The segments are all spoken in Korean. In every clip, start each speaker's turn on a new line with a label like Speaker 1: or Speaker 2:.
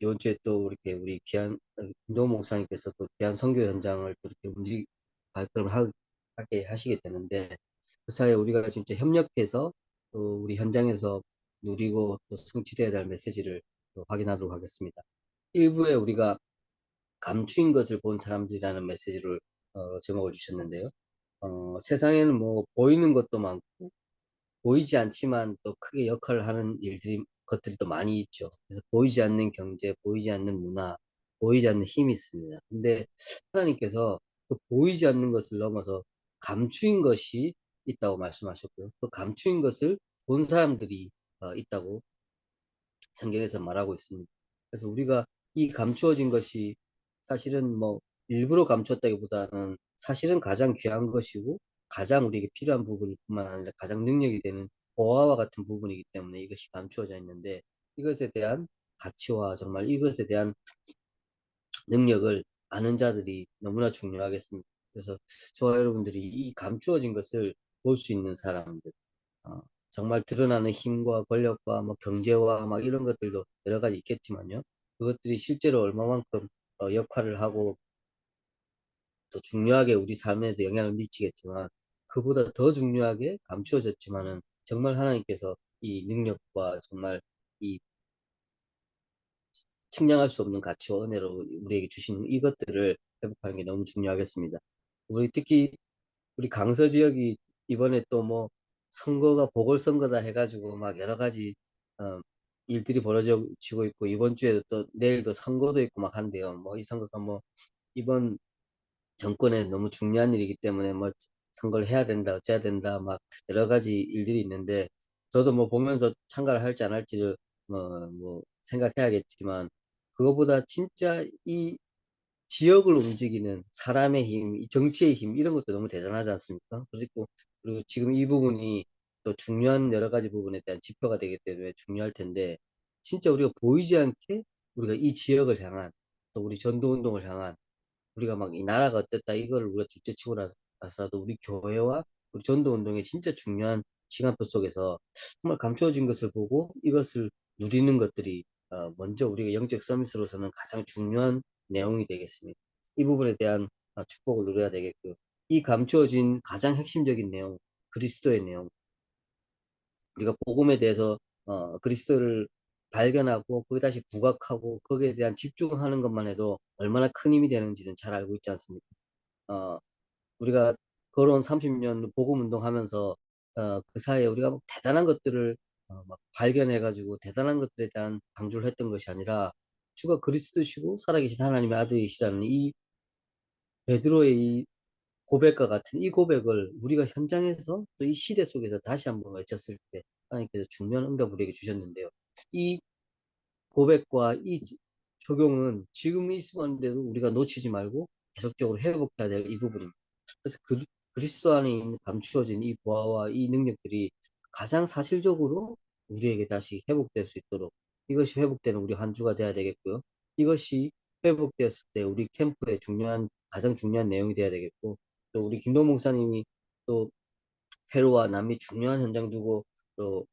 Speaker 1: 이번 주에 또 이렇게 우리 귀한 김도훈 목사님께서 또 귀한 선교 현장을 또 이렇게 발걸음을 하게 하시게 되는데, 그 사이에 우리가 진짜 협력해서 또 우리 현장에서 누리고 또 성취되어야 될 메시지를 또 확인하도록 하겠습니다. 1부에 우리가 감추인 것을 본 사람들이라는 메시지를 제목을 주셨는데요. 세상에는 뭐 보이는 것도 많고 보이지 않지만 또 크게 역할을 하는 것들이 또 많이 있죠. 그래서 보이지 않는 경제, 보이지 않는 문화, 보이지 않는 힘이 있습니다. 근데 하나님께서 그 보이지 않는 것을 넘어서 감추인 것이 있다고 말씀하셨고요. 그 감추인 것을 본 사람들이 있다고 성경에서 말하고 있습니다. 그래서 우리가 이 감추어진 것이 사실은 뭐 일부러 감췄다기보다는 사실은 가장 귀한 것이고 가장 우리에게 필요한 부분일 뿐만 아니라 가장 능력이 되는 보화와 같은 부분이기 때문에 이것이 감추어져 있는데, 이것에 대한 가치와 정말 이것에 대한 능력을 아는 자들이 너무나 중요하겠습니다. 그래서 저와 여러분들이 이 감추어진 것을 볼 수 있는 사람들, 어, 정말 드러나는 힘과 권력과 뭐 경제와 막 이런 것들도 여러 가지 있겠지만요. 그것들이 실제로 얼마만큼 역할을 하고 더 중요하게 우리 삶에도 영향을 미치겠지만, 그보다 더 중요하게 감추어졌지만은 정말 하나님께서 이 능력과 정말 이 측량할 수 없는 가치와 은혜로 우리에게 주신 이것들을 회복하는 게 너무 중요하겠습니다. 우리 특히 우리 강서 지역이 이번에 또 뭐 선거가 보궐선거다 해가지고 막 여러 가지 어, 일들이 벌어지고 있고, 이번 주에도 또 내일도 선거도 있고 막 한대요. 뭐 이 선거가 뭐 이번 정권에 너무 중요한 일이기 때문에 뭐 선거를 해야 된다, 어째야 된다, 막 여러 가지 일들이 있는데, 저도 뭐 보면서 참가를 할지 안 할지를 뭐 생각해야겠지만, 그거보다 진짜 이 지역을 움직이는 사람의 힘, 이 정치의 힘, 이런 것도 너무 대단하지 않습니까? 그리고 지금 이 부분이 또 중요한 여러 가지 부분에 대한 지표가 되기 때문에 중요할 텐데, 진짜 우리가 보이지 않게 우리가 이 지역을 향한, 또 우리 전도운동을 향한, 우리가 막 이 나라가 어땠다 이걸 우리가 둘째치고 나서도 우리 교회와 우리 전도운동의 진짜 중요한 시간표 속에서 정말 감추어진 것을 보고 이것을 누리는 것들이 먼저 우리가 영적 서밋으로서는 가장 중요한 내용이 되겠습니다. 이 부분에 대한 축복을 누려야 되겠고요. 이 감추어진 가장 핵심적인 내용, 그리스도의 내용, 우리가 복음에 대해서 그리스도를 발견하고 거기에 다시 부각하고 거기에 대한 집중하는 것만 해도 얼마나 큰 힘이 되는지는 잘 알고 있지 않습니까? 어, 우리가 걸어온 30년 복음 운동하면서 그 사이에 우리가 뭐 대단한 것들을 막 발견해가지고 대단한 것들에 대한 강조를 했던 것이 아니라, 주가 그리스도시고 살아계신 하나님의 아들이시라는 이 베드로의 이 고백과 같은 이 고백을 우리가 현장에서 또 이 시대 속에서 다시 한번 외쳤을 때 하나님께서 중요한 응답을 우리에게 주셨는데요. 이 고백과 이 적용은 지금 이 순간인데도 우리가 놓치지 말고 계속적으로 회복해야 될 이 부분입니다. 그래서 그리스도 안에 있는 감추어진 이 보화와 이 능력들이 가장 사실적으로 우리에게 다시 회복될 수 있도록, 이것이 회복되는 우리 한 주가 돼야 되겠고요. 이것이 회복되었을 때 우리 캠프의 가장 중요한 내용이 돼야 되겠고, 또 우리 김동 목사님이 또 페루와 남미 중요한 현장 두고 또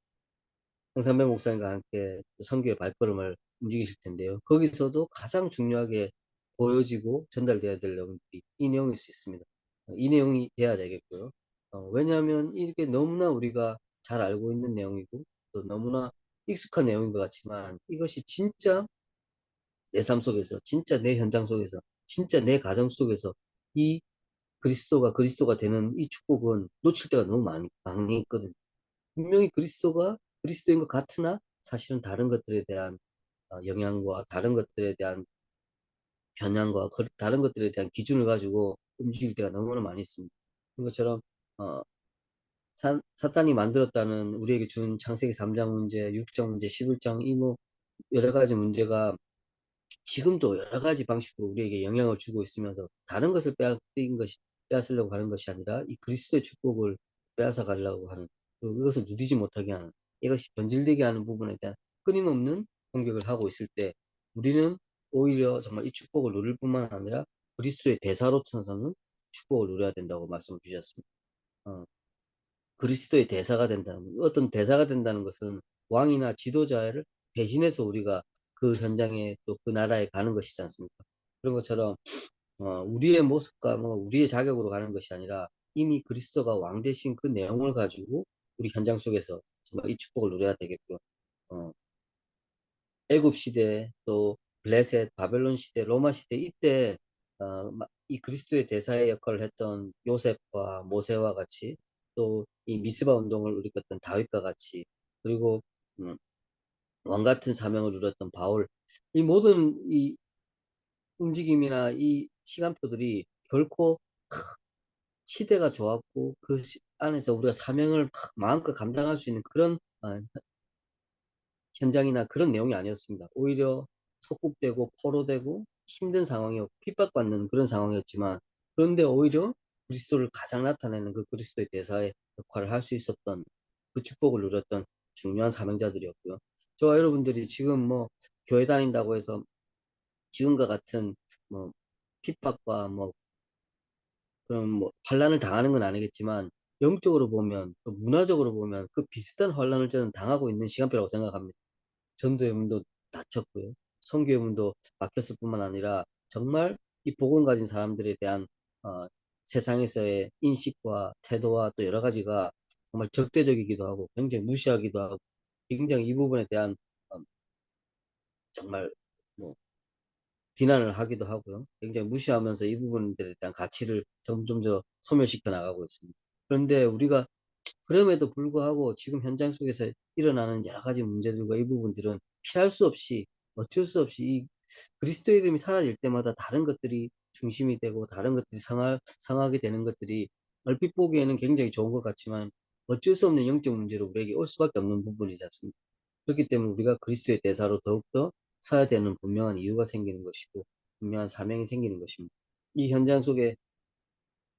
Speaker 1: 홍삼배 목사님과 함께 선교의 발걸음을 움직이실 텐데요. 거기서도 가장 중요하게 보여지고 전달돼야 될 내용들이 이 내용일 수 있습니다. 이 내용이 돼야 되겠고요. 왜냐하면 이게 너무나 우리가 잘 알고 있는 내용이고 또 너무나 익숙한 내용인 것 같지만, 이것이 진짜 내 삶 속에서, 진짜 내 현장 속에서, 진짜 내 가정 속에서 이 그리스도가 되는 이 축복은 놓칠 때가 너무 많이 있거든요. 분명히 그리스도인 것 같으나 사실은 다른 것들에 대한 영향과 다른 것들에 대한 편향과 다른 것들에 대한 기준을 가지고 움직일 때가 너무나 많이 있습니다. 그런 것처럼 어, 사탄이 만들었다는 우리에게 준 창세기 3장 문제, 6장 문제, 11장 이 뭐 여러 가지 문제가 지금도 여러 가지 방식으로 우리에게 영향을 주고 있으면서, 다른 것을 빼앗으려고 하는 것이 아니라 이 그리스도의 축복을 빼앗아 가려고 하는, 그리고 이것을 누리지 못하게 하는, 이것이 변질되게 하는 부분에 대한 끊임없는 공격을 하고 있을 때, 우리는 오히려 정말 이 축복을 누릴 뿐만 아니라 그리스도의 대사로서는 축복을 누려야 된다고 말씀을 주셨습니다. 어, 그리스도의 대사가 된다는, 어떤 대사가 된다는 것은 왕이나 지도자를 대신해서 우리가 그 현장에 또 그 나라에 가는 것이지 않습니까? 그런 것처럼 우리의 모습과 뭐 우리의 자격으로 가는 것이 아니라 이미 그리스도가 왕 되신 그 내용을 가지고 우리 현장 속에서 정말 이 축복을 누려야 되겠고요. 어, 애굽 시대 또 블레셋 바벨론 시대 로마 시대 이때 이 그리스도의 대사의 역할을 했던 요셉과 모세와 같이 또 이 미스바 운동을 일으켰던 다윗과 같이 그리고 음, 왕 같은 사명을 누렸던 바울 이 모든 이 움직임이나 이 시간표들이 결코 시대가 좋았고 그 안에서 우리가 사명을 막 마음껏 감당할 수 있는 그런 현장이나 그런 내용이 아니었습니다. 오히려 속국되고 포로되고 힘든 상황이었고 핍박받는 그런 상황이었지만 그런데 오히려 그리스도를 가장 나타내는 그 그리스도의 대사의 역할을 할 수 있었던 그 축복을 누렸던 중요한 사명자들이었고요. 저와 여러분들이 지금 뭐 교회 다닌다고 해서 지금과 같은 뭐 핍박과 뭐 그런 뭐 환란을 당하는 건 아니겠지만 영적으로 보면 또 문화적으로 보면 그 비슷한 환란을 저는 당하고 있는 시간표라고 생각합니다. 전도의 문도 닫혔고요. 선교의 문도 막혔을 뿐만 아니라 정말 이 복음 가진 사람들에 대한 어, 세상에서의 인식과 태도와 또 여러 가지가 정말 적대적이기도 하고 굉장히 무시하기도 하고 굉장히 이 부분에 대한 어, 정말 뭐 비난을 하기도 하고요. 굉장히 무시하면서 이 부분들에 대한 가치를 점점 더 소멸시켜 나가고 있습니다. 그런데 우리가 그럼에도 불구하고 지금 현장 속에서 일어나는 여러 가지 문제들과 이 부분들은 피할 수 없이 어쩔 수 없이 이 그리스도의 이름이 사라질 때마다 다른 것들이 중심이 되고 다른 것들이 상하게 되는 것들이 얼핏 보기에는 굉장히 좋은 것 같지만 어쩔 수 없는 영적 문제로 우리에게 올 수밖에 없는 부분이지 않습니까? 그렇기 때문에 우리가 그리스도의 대사로 더욱더 서야 되는 분명한 이유가 생기는 것이고 분명한 사명이 생기는 것입니다. 이 현장 속에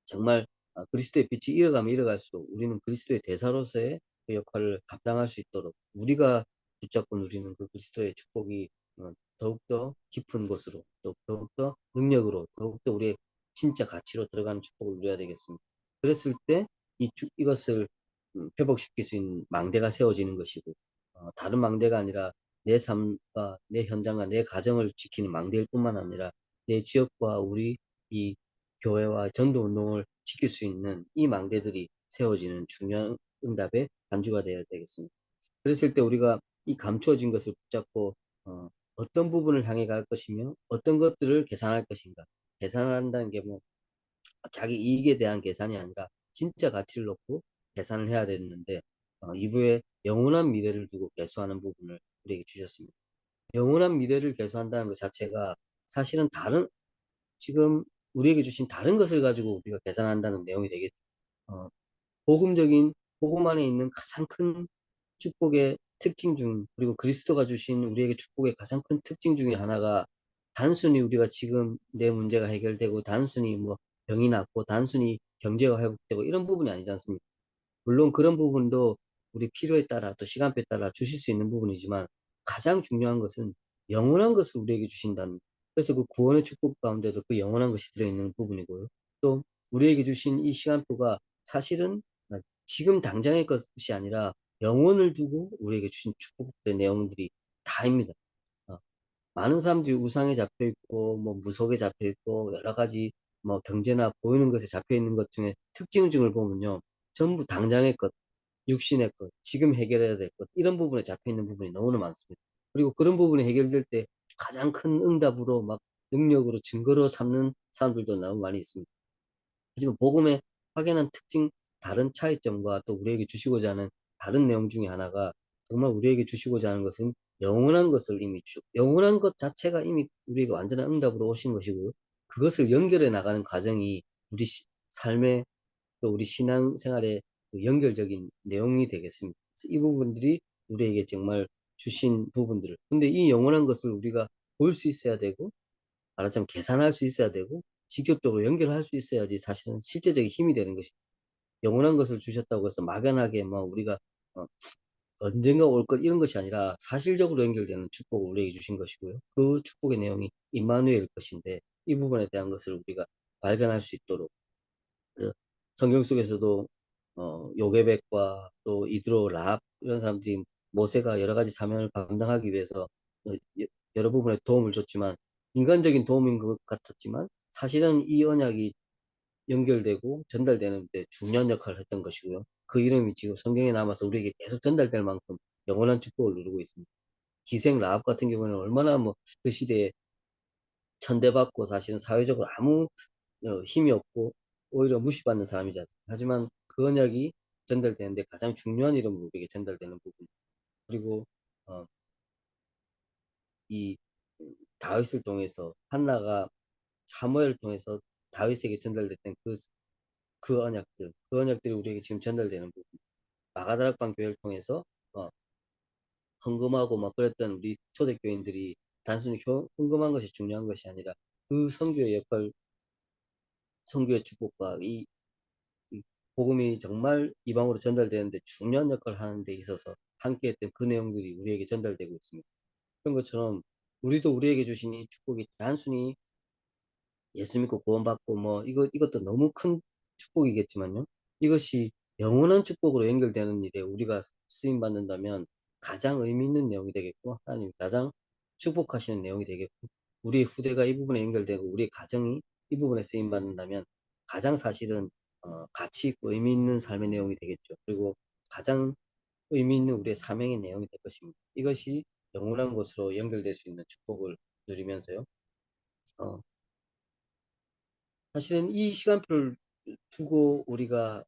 Speaker 1: 정말 그리스도의 빛이 잃어가면 잃어갈수록 우리는 그리스도의 대사로서의 그 역할을 감당할 수 있도록 우리가 붙잡고 누리는 그 그리스도의 축복이 더욱더 깊은 곳으로 또 더욱더 능력으로 더욱더 우리의 진짜 가치로 들어가는 축복을 누려야 되겠습니다. 그랬을 때 이것을 회복시킬 수 있는 망대가 세워지는 것이고 다른 망대가 아니라 내 삶과 내 현장과 내 가정을 지키는 망대일 뿐만 아니라 내 지역과 우리 이 교회와 전도 운동을 지킬 수 있는 이 망대들이 세워지는 중요한 응답의 간주가 되어야 되겠습니다. 그랬을 때 우리가 이 감추어진 것을 붙잡고 어떤 부분을 향해 갈 것이며 어떤 것들을 계산할 것인가. 계산한다는 게 뭐 자기 이익에 대한 계산이 아니라 진짜 가치를 놓고 계산을 해야 되는데 2부에 영원한 미래를 두고 계수하는 부분을 우리에게 주셨습니다. 영원한 미래를 계수한다는 것 자체가 사실은 지금 우리에게 주신 다른 것을 가지고 우리가 계산한다는 내용이 되겠죠. 어, 복음적인 복음 안에 있는 가장 큰 축복의 특징 그리고 그리스도가 주신 우리에게 축복의 가장 큰 특징 중에 하나가 단순히 우리가 지금 내 문제가 해결되고 단순히 뭐 병이 낫고 단순히 경제가 회복되고 이런 부분이 아니지 않습니까? 물론 그런 부분도 우리 필요에 따라 또 시간표에 따라 주실 수 있는 부분이지만 가장 중요한 것은 영원한 것을 우리에게 주신다는 그래서 그 구원의 축복 가운데도 그 영원한 것이 들어있는 부분이고요. 또 우리에게 주신 이 시간표가 사실은 지금 당장의 것이 아니라 영원을 두고 우리에게 주신 축복의 내용들이 다입니다. 어, 많은 사람들이 우상에 잡혀 있고 뭐 무속에 잡혀 있고 여러 가지 뭐 경제나 보이는 것에 잡혀 있는 것 중에 특징을 보면요. 전부 당장의 것, 육신의 것, 지금 해결해야 될 것, 이런 부분에 잡혀 있는 부분이 너무나 많습니다. 그리고 그런 부분이 해결될 때 가장 큰 응답으로 막 능력으로 증거로 삼는 사람들도 너무 많이 있습니다. 하지만 복음의 확연한 특징, 다른 차이점과 또 우리에게 주시고자 하는 다른 내용 중에 하나가 정말 우리에게 주시고자 하는 것은 영원한 것을 이미 영원한 것 자체가 이미 우리에게 완전한 응답으로 오신 것이고요. 그것을 연결해 나가는 과정이 우리 삶의 또 우리 신앙생활의 그 연결적인 내용이 되겠습니다. 그래서 이 부분들이 우리에게 정말 주신 부분들을. 근데 이 영원한 것을 우리가 볼 수 있어야 되고, 말하자면 계산할 수 있어야 되고, 직접적으로 연결할 수 있어야지 사실은 실제적인 힘이 되는 것입니다. 영원한 것을 주셨다고 해서 막연하게 뭐 우리가 어, 언젠가 올 것 이런 것이 아니라 사실적으로 연결되는 축복을 우리에게 주신 것이고요. 그 축복의 내용이 임마누엘 것인데 이 부분에 대한 것을 우리가 발견할 수 있도록 그 성경 속에서도 요게백과 또 이드로 라합 이런 사람들이 모세가 여러 가지 사명을 감당하기 위해서 여러 부분에 도움을 줬지만 인간적인 도움인 것 같았지만 사실은 이 언약이 연결되고 전달되는 데 중요한 역할을 했던 것이고요. 그 이름이 지금 성경에 남아서 우리에게 계속 전달될 만큼 영원한 축복을 누리고 있습니다. 기생 라합 같은 경우는 얼마나 뭐 그 시대에 천대받고 사실은 사회적으로 아무 힘이 없고 오히려 무시받는 사람이지 않습니까? 하지만 그 언약이 전달되는데 가장 중요한 이름으로 우리에게 전달되는 부분. 그리고 어, 이 다윗을 통해서 한나가 사무엘을 통해서 다윗에게 전달됐던 그 언약들, 그 언약들이 우리에게 지금 전달되는 부분. 마가다락방 교회를 통해서 헌금하고 막 그랬던 우리 초대교인들이 단순히 헌금한 것이 중요한 것이 아니라 그 선교의 역할, 선교의 축복과 이 복음이 정말 이방으로 전달되는데 중요한 역할을 하는 데 있어서 함께했던 그 내용들이 우리에게 전달되고 있습니다. 그런 것처럼 우리도 우리에게 주신 이 축복이 단순히 예수 믿고 구원받고 뭐 이것도 너무 큰 축복이겠지만요. 이것이 영원한 축복으로 연결되는 일에 우리가 쓰임 받는다면 가장 의미 있는 내용이 되겠고 하나님 가장 축복하시는 내용이 되겠고 우리의 후대가 이 부분에 연결되고 우리의 가정이 이 부분에 쓰임 받는다면 가장 사실은 가치 있고 의미 있는 삶의 내용이 되겠죠. 그리고 가장 의미 있는 우리의 사명의 내용이 될 것입니다. 이것이 영원한 것으로 연결될 수 있는 축복을 누리면서요. 어, 사실은 이 시간표를 두고 우리가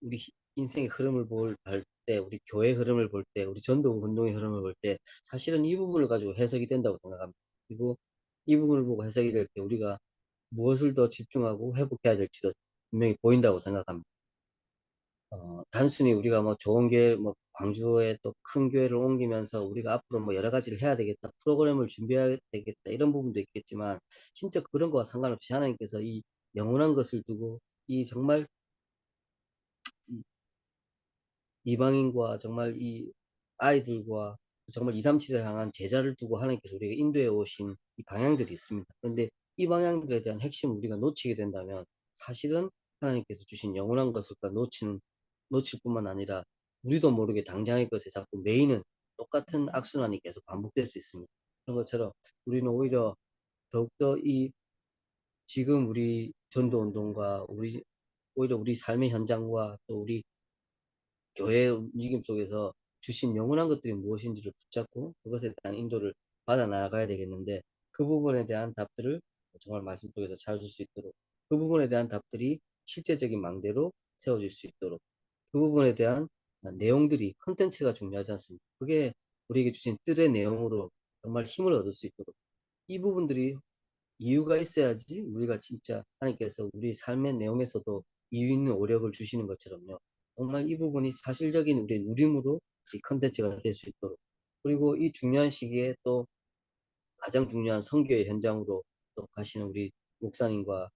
Speaker 1: 우리 인생의 흐름을 볼 때, 우리 교회 흐름을 볼 때, 우리 전도 운동의 흐름을 볼 때, 사실은 이 부분을 가지고 해석이 된다고 생각합니다. 그리고 이 부분을 보고 해석이 될 때 우리가 무엇을 더 집중하고 회복해야 될지도 분명히 보인다고 생각합니다. 단순히 우리가 뭐 좋은 교회, 뭐 광주에 또 큰 교회를 옮기면서 우리가 앞으로 뭐 여러 가지를 해야 되겠다, 프로그램을 준비해야 되겠다, 이런 부분도 있겠지만, 진짜 그런 거와 상관없이 하나님께서 이 영원한 것을 두고, 이 정말 이방인과 정말 이 아이들과 정말 2, 3, 7을 향한 제자를 두고 하나님께서 우리에게 인도해 오신 이 방향들이 있습니다. 그런데 이 방향들에 대한 핵심을 우리가 놓치게 된다면 사실은 하나님께서 주신 영원한 것을 놓칠 뿐만 아니라 우리도 모르게 당장의 것에 자꾸 매이는 똑같은 악순환이 계속 반복될 수 있습니다. 그런 것처럼 우리는 오히려 더욱더 이 지금 우리 전도 운동과 오히려 우리 삶의 현장과 또 우리 교회의 움직임 속에서 주신 영원한 것들이 무엇인지를 붙잡고 그것에 대한 인도를 받아 나가야 되겠는데 그 부분에 대한 답들을 정말 말씀 속에서 찾을 수 있도록 그 부분에 대한 답들이 실제적인 망대로 세워질 수 있도록 그 부분에 대한 내용들이 컨텐츠가 중요하지 않습니까? 그게 우리에게 주신 뜰의 내용으로 정말 힘을 얻을 수 있도록 이 부분들이 이유가 있어야지 우리가 진짜 하나님께서 우리 삶의 내용에서도 이유 있는 오력을 주시는 것처럼요. 정말 이 부분이 사실적인 우리의 누림으로 이 컨텐츠가 될 수 있도록 그리고 이 중요한 시기에 또 가장 중요한 선교의 현장으로 또 가시는 우리 목사님과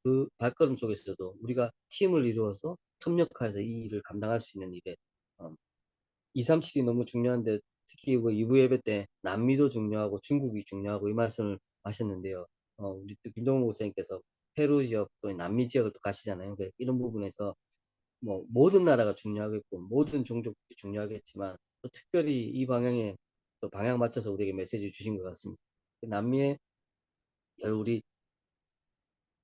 Speaker 1: 그 발걸음 속에서도 우리가 팀을 이루어서 협력해서 이 일을 감당할 수 있는 일에 237이 너무 중요한데 특히 그 2부 예배 때 남미도 중요하고 중국이 중요하고 이 말씀을 하셨는데요. 우리 또 김동훈 목사님께서 페루 지역 또 남미 지역을 또 가시잖아요. 이런 부분에서 뭐 모든 나라가 중요하겠고 모든 종족이 중요하겠지만 또 특별히 이 방향에 또 방향 맞춰서 우리에게 메시지 주신 것 같습니다. 남미의 우리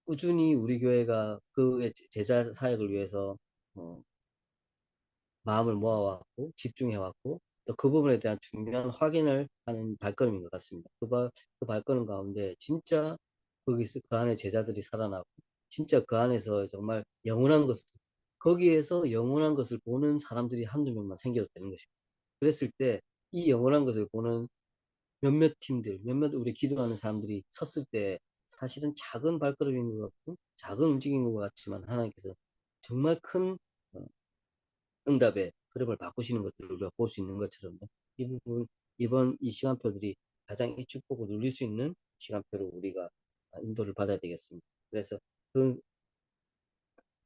Speaker 1: 꾸준히 우리 교회가 그 제자 사역을 위해서 어, 마음을 모아왔고 집중해왔고 또 그 부분에 대한 중요한 확인을 하는 발걸음인 것 같습니다. 그 발걸음 가운데 진짜 거기서 그 안에 제자들이 살아나고 진짜 그 안에서 정말 영원한 것을 거기에서 영원한 것을 보는 사람들이 한두 명만 생겨도 되는 것입니다. 그랬을 때 이 영원한 것을 보는 몇몇 팀들, 몇몇 우리 기도하는 사람들이 섰을 때 사실은 작은 발걸음인 것 같고 작은 움직임인 것 같지만 하나님께서 정말 큰 응답의 흐름을 바꾸시는 것들을 우리가 볼 수 있는 것처럼요. 이 부분, 이번 이 시간표들이 가장 이 축복을 누릴 수 있는 시간표로 우리가 인도를 받아야 되겠습니다. 그래서 그,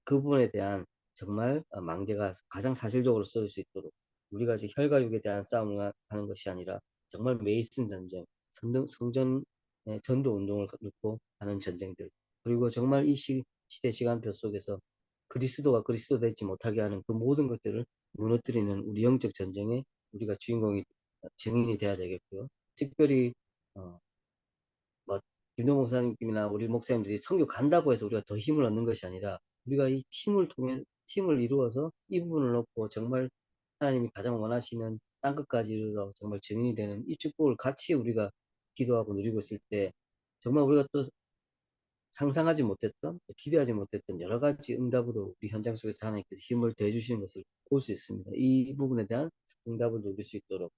Speaker 1: 그 부분에 대한 정말 망대가 가장 사실적으로 써질 수 있도록 우리가 지금 혈과육에 대한 싸움을 하는 것이 아니라 정말 메이슨 전쟁, 성전의 전도 운동을 놓고 하는 전쟁들 그리고 정말 이 시대 시간표 속에서 그리스도가 그리스도 되지 못하게 하는 그 모든 것들을 무너뜨리는 우리 영적 전쟁에 우리가 주인공이 증인이 돼야 되겠고요. 특별히 어, 뭐 김도 목사님이나 우리 목사님들이 선교 간다고 해서 우리가 더 힘을 얻는 것이 아니라 우리가 이 팀을 통해 팀을 이루어서 이 부분을 놓고 정말 하나님이 가장 원하시는 땅끝까지 이르러 정말 증인이 되는 이 축복을 같이 우리가 기도하고 누리고 있을 때 정말 우리가 또 상상하지 못했던, 기대하지 못했던 여러 가지 응답으로 우리 현장 속에서 하나님께서 힘을 더해주시는 것을 볼 수 있습니다. 이 부분에 대한 응답을 누릴 수 있도록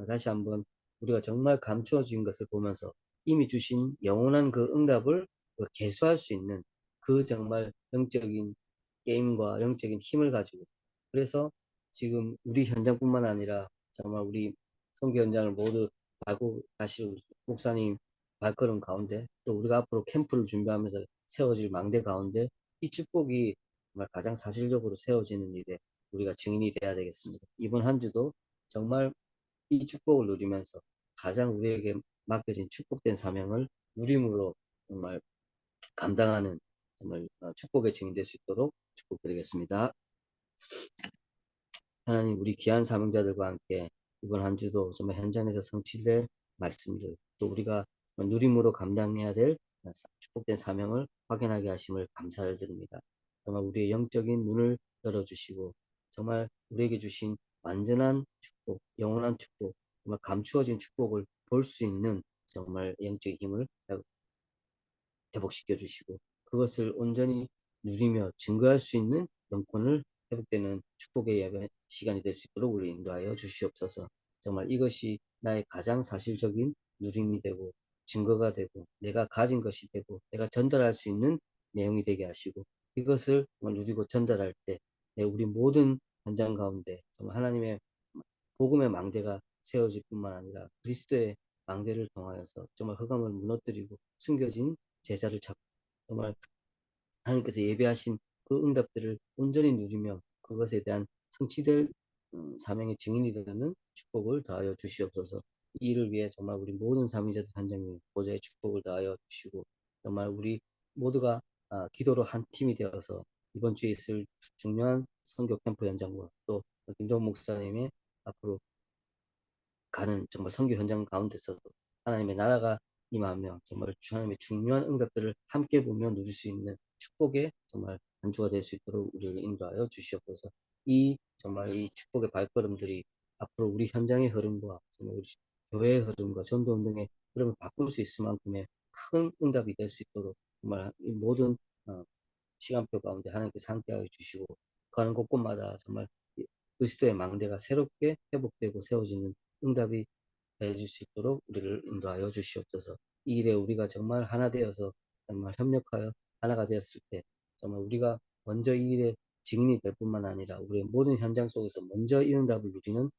Speaker 1: 다시 한번 우리가 정말 감추어진 것을 보면서 이미 주신 영원한 그 응답을 개수할 수 있는 그 정말 영적인 게임과 영적인 힘을 가지고 그래서 지금 우리 현장뿐만 아니라 정말 우리 선교 현장을 모두 알고 가실 목사님 발걸음 가운데 또 우리가 앞으로 캠프를 준비하면서 세워질 망대 가운데 이 축복이 정말 가장 사실적으로 세워지는 일에 우리가 증인이 돼야 되겠습니다. 이번 한 주도 정말 이 축복을 누리면서 가장 우리에게 맡겨진 축복된 사명을 누림으로 정말 감당하는 정말 축복의 증인 될 수 있도록 축복드리겠습니다. 하나님 우리 귀한 사명자들과 함께 이번 한 주도 정말 현장에서 성취될 말씀들 또 우리가 누림으로 감당해야 될 축복된 사명을 확인하게 하심을 감사를 드립니다. 정말 우리의 영적인 눈을 열어주시고 정말 우리에게 주신 완전한 축복, 영원한 축복, 정말 감추어진 축복을 볼 수 있는 정말 영적인 힘을 회복시켜 주시고 그것을 온전히 누리며 증거할 수 있는 영권을 회복되는 축복의 예배 시간이 될 수 있도록 우리 인도하여 주시옵소서. 정말 이것이 나의 가장 사실적인 누림이 되고 증거가 되고 내가 가진 것이 되고 내가 전달할 수 있는 내용이 되게 하시고 이것을 누리고 전달할 때 우리 모든 현장 가운데 정말 하나님의 복음의 망대가 세워질 뿐만 아니라 그리스도의 망대를 통하여서 정말 흑암을 무너뜨리고 숨겨진 제자를 찾고 정말 하나님께서 예배하신 그 응답들을 온전히 누리며 그것에 대한 성취될 사명의 증인이 되는 축복을 더하여 주시옵소서. 이 일을 위해 정말 우리 모든 사명자들 한장님 보좌의 축복을 더하여 주시고 정말 우리 모두가 기도로 한 팀이 되어서 이번 주에 있을 중요한 선교 캠프 현장과 또 김도훈 목사님의 앞으로 가는 정말 선교 현장 가운데서도 하나님의 나라가 임하며 정말 하나님의 중요한 응답들을 함께 보며 누릴 수 있는 축복의 정말 한 주가 될 수 있도록 우리를 인도하여 주시옵소서. 이 정말 이 축복의 발걸음들이 앞으로 우리 현장의 흐름과 정말 우리 교회의 흐름과 전도 운동의 흐름을 바꿀 수 있을 만큼의 큰 응답이 될 수 있도록 정말 이 모든 시간표 가운데 하나님께서 함께하여 주시고 가는 곳곳마다 정말 그리스도의 망대가 새롭게 회복되고 세워지는 응답이 해줄 수 있도록 우리를 인도하여 주시옵소서. 이 일에 우리가 정말 하나 되어서 정말 협력하여 하나가 되었을 때 정말 우리가 먼저 이 일에 증인이 될 뿐만 아니라 우리의 모든 현장 속에서 먼저 이 응답을 누리는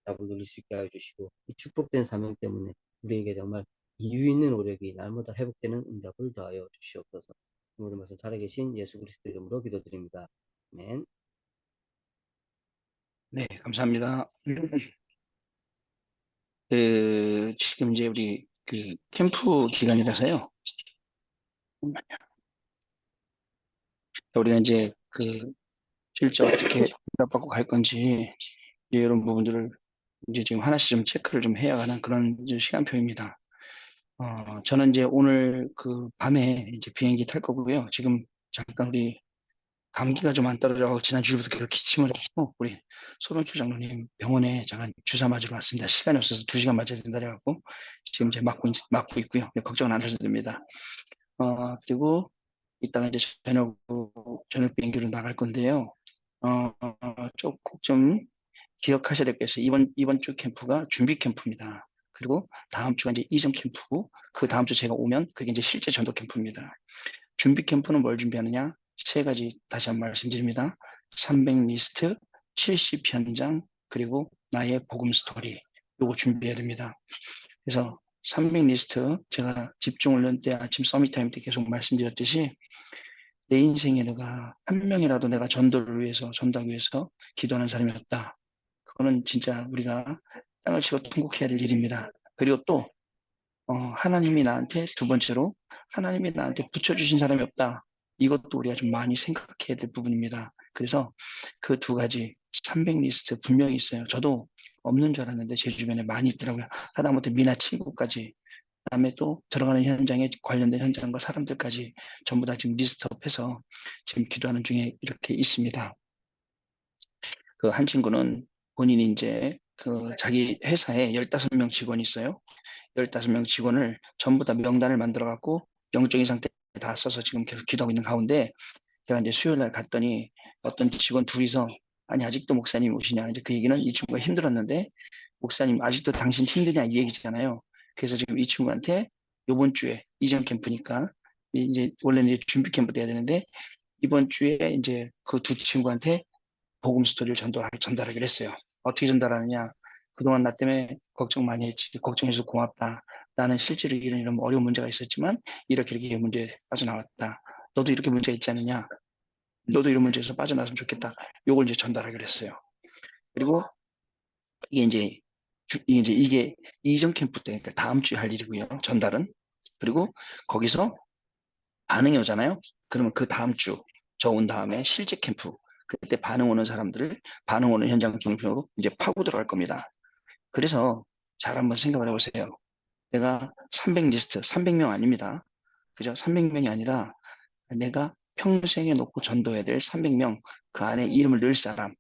Speaker 1: 답을 누릴 수 있게 하여 주시고 이 축복된 사명 때문에 우리에게 정말 이유 있는 노력이 날마다 회복되는 응답을 더하여 주시옵소서. 우리 말씀 살아계신 예수 그리스도 이름으로 기도드립니다. 아멘.
Speaker 2: 네, 감사합니다. 지금 이제 우리 캠프 기간이라서요. 우리가 이제 실제 어떻게 응답받고 갈 건지 이런 부분들을 이제 지금 하나씩 좀 체크를 좀 해야 하는 그런 이제 시간표입니다. 저는 이제 오늘 밤에 이제 비행기 탈 거고요. 지금 잠깐 우리 감기가 좀 안 떨어져서 지난주부터 계속 기침을 했고 우리 소명주 장로님 병원에 잠깐 주사 맞으러 왔습니다. 시간이 없어서 2시간 맞아야 된다 해갖고 지금 이제 맞고 있고요. 걱정은 안 하셔도 됩니다. 그리고 이따가 이제 저녁 비행기로 나갈 건데요. 꼭 좀 기억하셔야 될 게 있어요. 이번 주 캠프가 준비 캠프입니다. 그리고 다음 주가 이제 이전 캠프고 그 다음 주 제가 오면 그게 이제 실제 전도 캠프입니다. 준비 캠프는 뭘 준비하느냐? 세 가지 다시 한번 말씀드립니다. 300 리스트, 70 현장, 그리고 나의 복음 스토리. 요거 준비해야 됩니다. 그래서 300 리스트 제가 집중을 할 때 아침 서밋 타임 때 계속 말씀드렸듯이 내 인생에 내가 한 명이라도 내가 전도를 위해서 전도하기 위해서 기도하는 사람이 없다. 그거는 진짜 우리가 땅을 치고 통곡해야 될 일입니다. 그리고 또 하나님이 나한테 두 번째로 하나님이 나한테 붙여주신 사람이 없다. 이것도 우리가 좀 많이 생각해야 될 부분입니다. 그래서 그 두 가지 300 리스트 분명히 있어요. 저도 없는 줄 알았는데 제 주변에 많이 있더라고요. 하다못해 미나 친구까지. 그다음에 또 들어가는 현장에 관련된 현장과 사람들까지 전부 다 지금 리스트업해서 지금 기도하는 중에 이렇게 있습니다. 그 한 친구는 본인이 이제 그 자기 회사에 15명 직원이 있어요. 15명 직원을 전부 다 명단을 만들어 갖고 영적인 상태에 다 써서 지금 계속 기도하고 있는 가운데 제가 이제 수요일 날 갔더니 어떤 직원 둘이서 아니 아직도 목사님 오시냐 이제 그 얘기는 이 친구가 힘들었는데 목사님 아직도 당신 힘드냐 이 얘기잖아요. 그래서 지금 이 친구한테 이번 주에 이전 캠프니까 이제 원래는 이제 준비 캠프 돼야 되는데 이번 주에 이제 그 두 친구한테 복음 스토리를 전달하기로 했어요. 어떻게 전달하느냐? 그동안 나 때문에 걱정 많이 했지. 걱정해서 고맙다. 나는 실제로 이런 어려운 문제가 있었지만 이렇게 문제에 빠져나왔다. 너도 이렇게 문제가 있지 않느냐? 너도 이런 문제에서 빠져나왔으면 좋겠다. 요걸 이제 전달하기로 했어요. 그리고 이게 이제 이게 이전 캠프 때, 그러니까 다음 주에 할 일이고요. 전달은. 그리고 거기서 반응이 오잖아요. 그러면 그 다음 주, 저 온 다음에 실제 캠프, 그때 반응 오는 사람들을 반응 오는 현장 중심으로 이제 파고 들어갈 겁니다. 그래서 잘 한번 생각을 해보세요. 내가 300 리스트, 300명 아닙니다. 그죠? 300명이 아니라 내가 평생에 놓고 전도해야 될 300명, 그 안에 이름을 넣을 사람,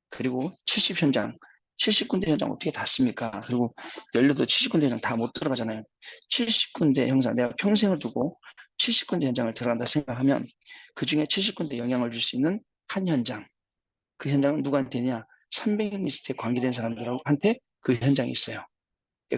Speaker 2: 그리고 70 현장, 70군데 현장 어떻게 닿습니까? 그리고 열려도 70군데 현장 다 못 들어가잖아요. 70군데 현장, 내가 평생을 두고 70군데 현장을 들어간다 생각하면 그 중에 70군데 영향을 줄 수 있는 한 현장, 그 현장은 누구한테 있냐? 300 리스트에 관계된 사람들한테 그 현장이 있어요.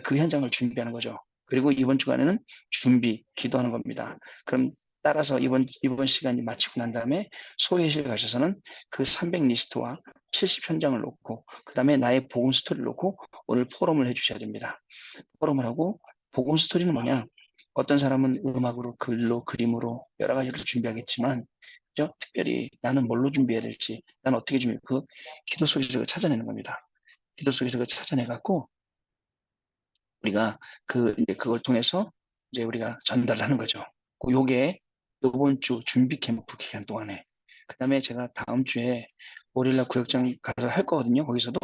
Speaker 2: 그 현장을 준비하는 거죠. 그리고 이번 주간에는 준비, 기도하는 겁니다. 그럼 따라서 이번 시간이 마치고 난 다음에 소회실 가셔서는 그 300 리스트와 70 현장을 놓고, 그 다음에 나의 복음 스토리를 놓고 오늘 포럼을 해주셔야 됩니다. 포럼을 하고, 복음 스토리는 뭐냐? 어떤 사람은 음악으로, 글로, 그림으로 여러 가지로 준비하겠지만, 그죠? 특별히 나는 뭘로 준비해야 될지, 나는 어떻게 준비해? 그 기도 속에서 찾아내는 겁니다. 기도 속에서 찾아내갖고, 우리가 이제 그걸 통해서 이제 우리가 전달을 하는 거죠. 요게 이번 주 준비 캠프 기간 동안에. 그 다음에 제가 다음 주에 월요일날 구역장 가서 할 거거든요. 거기서도.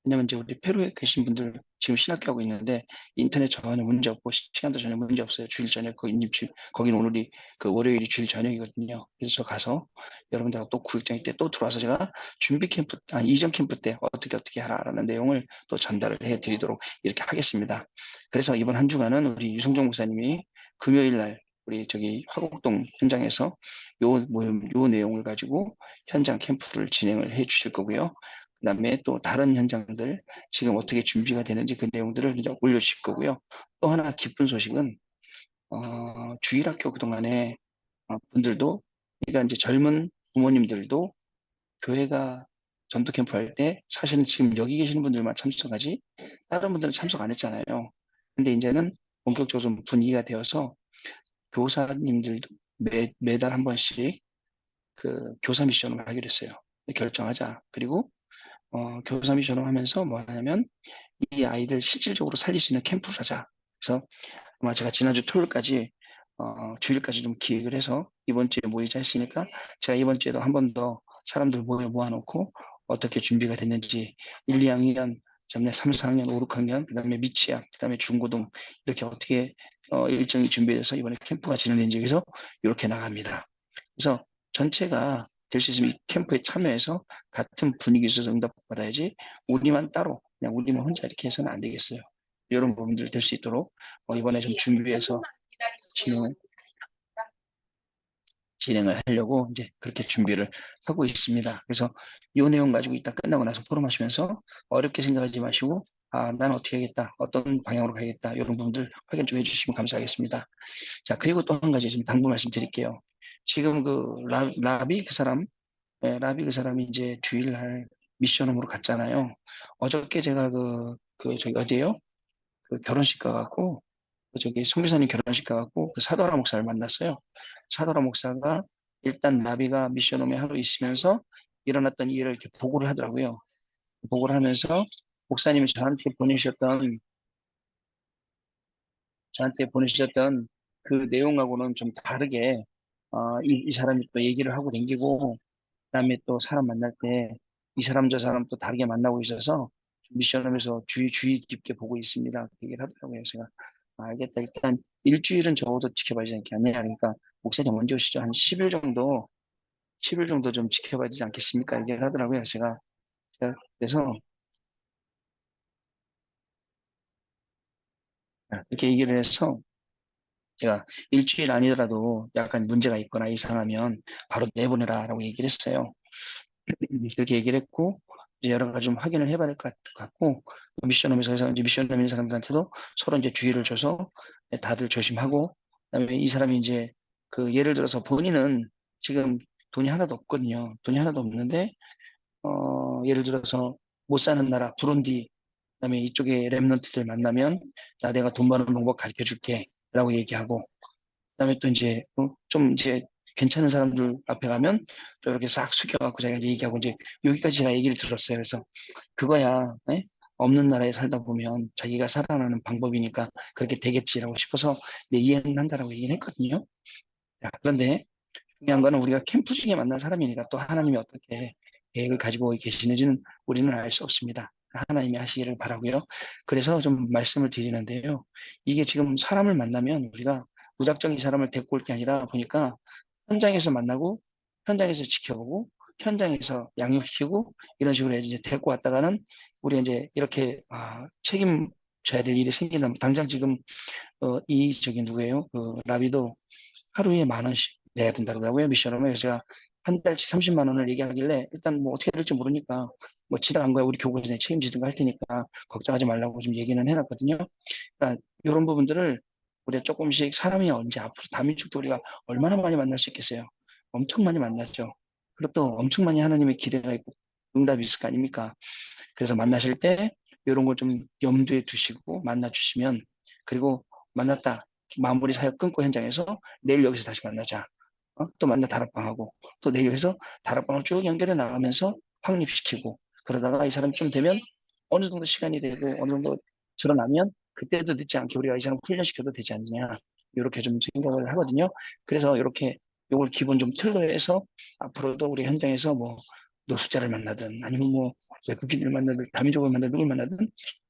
Speaker 2: 왜냐면 이제 우리 페루에 계신 분들 지금 신학교하고 있는데 인터넷 전혀 문제 없고 시간도 전혀 문제 없어요. 주일 저녁 거기는 오늘이 그 월요일이 주일 저녁이거든요. 그래서 저 가서 여러분들하고 또 구역장 때 또 들어와서 제가 준비 캠프, 이전 캠프 때 어떻게 하라라는 내용을 또 전달을 해 드리도록 이렇게 하겠습니다. 그래서 이번 한 주간은 우리 유성종 목사님이 금요일 날 우리 저기 화곡동 현장에서 요 내용을 가지고 현장 캠프를 진행을 해 주실 거고요. 그다음에 또 다른 현장들 지금 어떻게 준비가 되는지 그 내용들을 이제 올려주실 거고요. 또 하나 기쁜 소식은 주일학교 그동안에 분들도 그러니까 이제 젊은 부모님들도 교회가 전도 캠프 할 때 사실은 지금 여기 계시는 분들만 참석하지 다른 분들은 참석 안 했잖아요. 근데 이제는 본격적으로 좀 분위기가 되어서 교사님들도 매달 한 번씩 그 교사 미션을 하기로 했어요. 결정하자. 그리고 교사 미션을 하면서 뭐 하냐면 이 아이들 실질적으로 살릴 수 있는 캠프를 하자. 그래서 아마 제가 지난주 토요일까지 주일까지 좀 기획을 해서 이번 주에 모이자 했으니까 제가 이번 주에도 한 번 더 사람들 모아놓고 어떻게 준비가 됐는지 1, 2학년, 그다음에 3, 4학년, 5, 6학년, 그다음에 미취학, 그다음에 중고등 이렇게 어떻게 일정이 준비돼서 이번에 캠프가 진행된지 그래서 이렇게 나갑니다. 그래서 전체가 될 수 있으면 이 캠프에 참여해서 같은 분위기 에서 응답받아야지 우리만 따로 그냥 우리만 혼자 이렇게 해서는 안 되겠어요. 이런 부분들 될 수 있도록 이번에 좀 준비해서 진행을, 진행을 하려고 이제 그렇게 준비를 하고 있습니다. 그래서 이 내용 가지고 이따 끝나고 나서 포럼 하시면서 어렵게 생각하지 마시고 난 어떻게 하겠다, 어떤 방향으로 가야겠다 이런 부분들 확인 좀 해주시면 감사하겠습니다. 자, 그리고 또 한 가지 지금 당부 말씀드릴게요. 지금 그 라비 그 사람, 라비 그 사람이 이제 주일날 미션홈으로 갔잖아요. 어저께 제가 저기 어디에요? 그 결혼식 가갖고 저기 송교사님 결혼식 가갖고 그 사도라 목사를 만났어요. 사도라 목사가 일단 나비가 미션홈에 하루 있으면서 일어났던 일을 이렇게 보고를 하더라고요. 보고를 하면서 목사님이 저한테 보내주셨던 그 내용하고는 좀 다르게 이 사람이 또 얘기를 하고 댕기고 그다음에 또 사람 만날 때 이 사람 저 사람 또 다르게 만나고 있어서 미션하면서 주의 깊게 보고 있습니다. 그 얘기를 하더라고요. 제가 알겠다. 일단 일주일은 적어도 지켜봐야 되지 않겠냐. 그러니까 목사님 언제 오시죠? 한 10일 정도 좀 지켜봐야 되지 않겠습니까? 얘기를 하더라고요. 제가 그래서 그렇게 얘기를 해서 제가 일주일 아니더라도 약간 문제가 있거나 이상하면 바로 내보내라라고 얘기를 했어요. 그렇게 얘기를 했고 이제 여러 가지 좀 확인을 해봐야 될 것 같고 미션홈에서 이제 미션홈 있는 사람들한테도 서로 이제 주의를 줘서 다들 조심하고 그다음에 이 사람이 이제 그 예를 들어서 본인은 지금 돈이 하나도 없거든요. 돈이 하나도 없는데 예를 들어서 못 사는 나라 부룬디 그다음에 이쪽에 랩런트들 만나면 야 내가 돈 버는 방법 가르쳐 줄게 라고 얘기하고 그다음에 또 이제 좀 이제 괜찮은 사람들 앞에 가면 또 이렇게 싹 숙여갖고 자기가 이제 얘기하고 이제 여기까지 제가 얘기를 들었어요. 그래서 그거야 예? 없는 나라에 살다 보면 자기가 살아나는 방법이니까 그렇게 되겠지라고 싶어서 네, 이해는 한다라고 얘기는 했거든요. 자, 그런데 중요한 거는 우리가 캠프 중에 만난 사람이니까 또 하나님이 어떻게 계획을 가지고 계시는지는 우리는 알 수 없습니다. 하나님이 하시기를 바라고요. 그래서 좀 말씀을 드리는데요. 이게 지금 사람을 만나면 우리가 무작정 이 사람을 데리고 올 게 아니라 보니까 현장에서 만나고 현장에서 지켜보고 현장에서 양육시키고 이런 식으로 이제 데리고 왔다가는 우리 이제 이렇게 책임져야 될 일이 생긴다. 당장 지금 이 저기 누구예요? 그 라비도 하루에 10,000원씩 내야 된다고요, 미션을. 그래서 제가 한 달치 30만 원을 얘기하길래 일단 뭐 어떻게 될지 모르니까 뭐 지나간 거야 우리 교구에서 책임지든가 할 테니까 걱정하지 말라고 좀 얘기는 해놨거든요. 그러니까 이런 부분들을 우리가 조금씩 사람이 언제 앞으로 다민족도 우리가 얼마나 많이 만날 수 있겠어요. 엄청 많이 만났죠. 그리고 또 엄청 많이 하나님의 기대가 있고 응답이 있을 거 아닙니까? 그래서 만나실 때 이런 걸 좀 염두에 두시고 만나 주시면 그리고 만났다 마무리 사역 끊고 현장에서 내일 여기서 다시 만나자. 또 만나 다락방하고 또 내일 여기서 다락방을 쭉 연결해 나가면서 확립시키고 그러다가 이 사람 좀 되면 어느 정도 시간이 되고 어느 정도 드러나면 그때도 늦지 않게 우리가 이 사람 훈련시켜도 되지 않느냐 이렇게 좀 생각을 하거든요. 그래서 이렇게 요걸 기본 좀 틀로 해서 앞으로도 우리 현장에서 뭐 노숙자를 만나든 아니면 뭐 외국인을 만나든 다민족을 만나든 누굴 만나든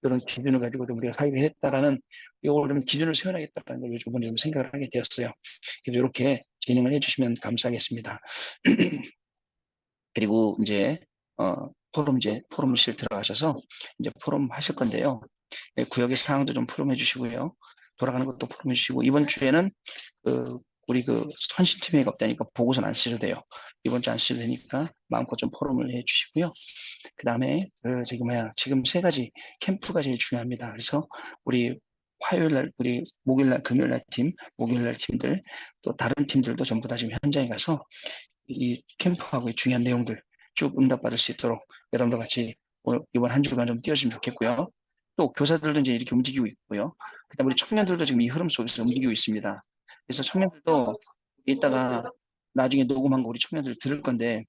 Speaker 2: 이런 기준을 가지고 좀 우리가 사회를 했다라는 요걸 좀 기준을 세워야겠다는 걸 요즘에 좀 생각을 하게 되었어요. 그래서 이렇게 진행을 해주시면 감사하겠습니다. 그리고 이제 포럼실 들어가셔서 이제 포럼 하실 건데요. 네, 구역의 상황도 좀 포럼해 주시고요. 돌아가는 것도 포럼해 주시고 이번 주에는 그 우리 그 선심팀회가 없다니까 보고서는 안 쓰셔도 돼요. 이번 주 안 쓰셔도 되니까 마음껏 좀 포럼을 해 주시고요. 그 다음에 저기 뭐야 지금 세 가지 캠프가 제일 중요합니다. 그래서 우리 화요일 날 우리 목요일 날 금요일 날 팀, 목요일 날 팀들 또 다른 팀들도 전부 다 지금 현장에 가서 이 캠프하고의 중요한 내용들 쭉 응답받을 수 있도록 여러분들 같이 오늘 이번 한 주간 좀 뛰어주시면 좋겠고요. 또 교사들도 이제 이렇게 움직이고 있고요. 그다음 우리 청년들도 지금 이 흐름 속에서 움직이고 있습니다. 그래서 청년들도 이따가 나중에 녹음한 거 우리 청년들 들을 건데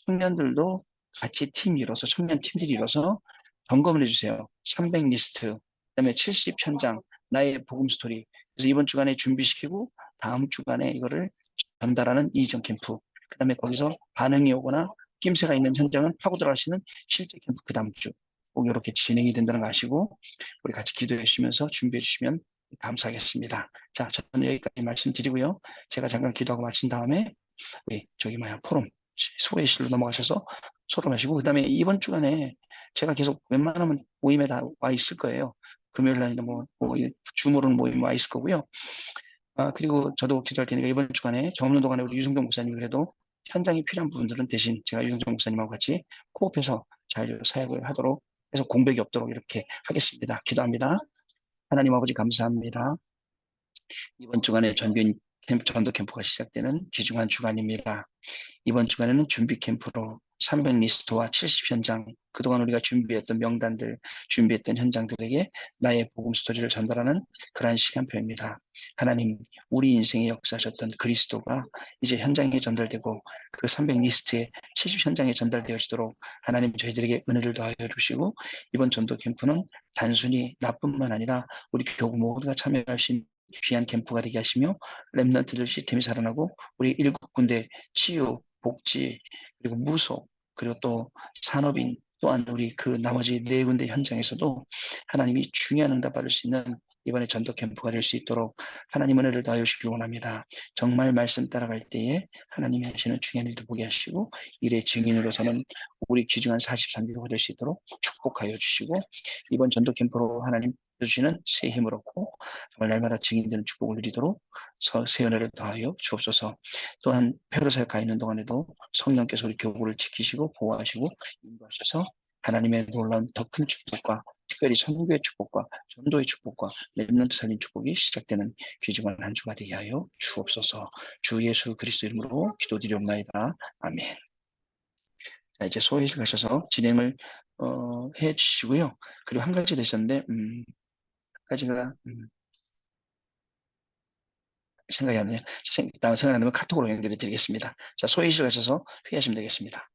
Speaker 2: 청년들도 같이 팀 이뤄서 청년 팀들이 이뤄서 점검을 해주세요. 300 리스트, 그다음에 70 현장, 나의 복음 스토리. 그래서 이번 주간에 준비시키고 다음 주간에 이거를 전달하는 이전 캠프. 그다음에 거기서 반응이 오거나 낌새가 있는 현장은 파고 들어가시는 실제 캠프 그 다음 주. 꼭 이렇게 진행이 된다는 거 아시고 우리 같이 기도해 주시면서 준비해 주시면 감사하겠습니다. 자, 저는 여기까지 말씀드리고요. 제가 잠깐 기도하고 마친 다음에 우리 저기 뭐야 포럼 소회실로 넘어가셔서 소름하시고 그다음에 이번 주간에 제가 계속 웬만하면 모임에 다 와 있을 거예요. 금요일 날이나 뭐 줌으로는 모임 와 있을 거고요. 그리고 저도 기도할 테니까 이번 주간에 정없는 동안에 우리 유승경 목사님 그래도 현장이 필요한 부분들은 대신 제가 유승경 목사님하고 같이 코업해서 잘 사역을 하도록 해서 공백이 없도록 이렇게 하겠습니다. 기도합니다. 하나님 아버지 감사합니다. 이번 주간에 전도 캠프가 시작되는 귀중한 주간입니다. 이번 주간에는 준비 캠프로 300 리스트와 70 현장, 그동안 우리가 준비했던 명단들, 준비했던 현장들에게 나의 복음 스토리를 전달하는 그러한 시간표입니다. 하나님, 우리 인생에 역사하셨던 그리스도가 이제 현장에 전달되고 그 300 리스트에 70 현장에 전달되어지도록 하나님 저희들에게 은혜를 더하여 주시고 이번 전도 캠프는 단순히 나뿐만 아니라 우리 교구 모두가 참여할 수 있는 귀한 캠프가 되게 하시며 렘넌트들 시스템이 살아나고 우리 7군데 치유, 복지, 그리고 무속, 그리고 또 산업인, 또한 우리 그 나머지 네 군데 현장에서도 하나님이 중요한 응답 받을 수 있는 이번에 전도 캠프가 될 수 있도록 하나님 은혜를 더하여 주시길 원합니다. 정말 말씀 따라갈 때에 하나님이 하시는 중요한 일도 보게 하시고 일의 증인으로서는 우리 귀중한 43교가 될 수 있도록 축복하여 주시고 이번 전도 캠프로 하나님 주시는 새 힘을 얻고 정말 날마다 증인되는 축복을 누리도록 새 은혜를 더하여 주옵소서. 또한 페르사에 가 있는 동안에도 성령께서 우리 교구를 지키시고 보호하시고 인도하셔서 하나님의 놀라운 더 큰 축복과 특별히 선교의 축복과 전도의 축복과 렘넌트 살린 축복이 시작되는 귀중한 한 주가 되게 하여 주옵소서. 주 예수 그리스도 이름으로 기도드리옵나이다. 아멘. 자, 이제 소회실 가셔서 진행을 해 주시고요. 그리고 한 가지 더 있었는데 한 가지가 생각이 안 나요. 생각 안 나면 카톡으로 연결해 드리겠습니다. 자, 소회실 가셔서 회의하시면 되겠습니다.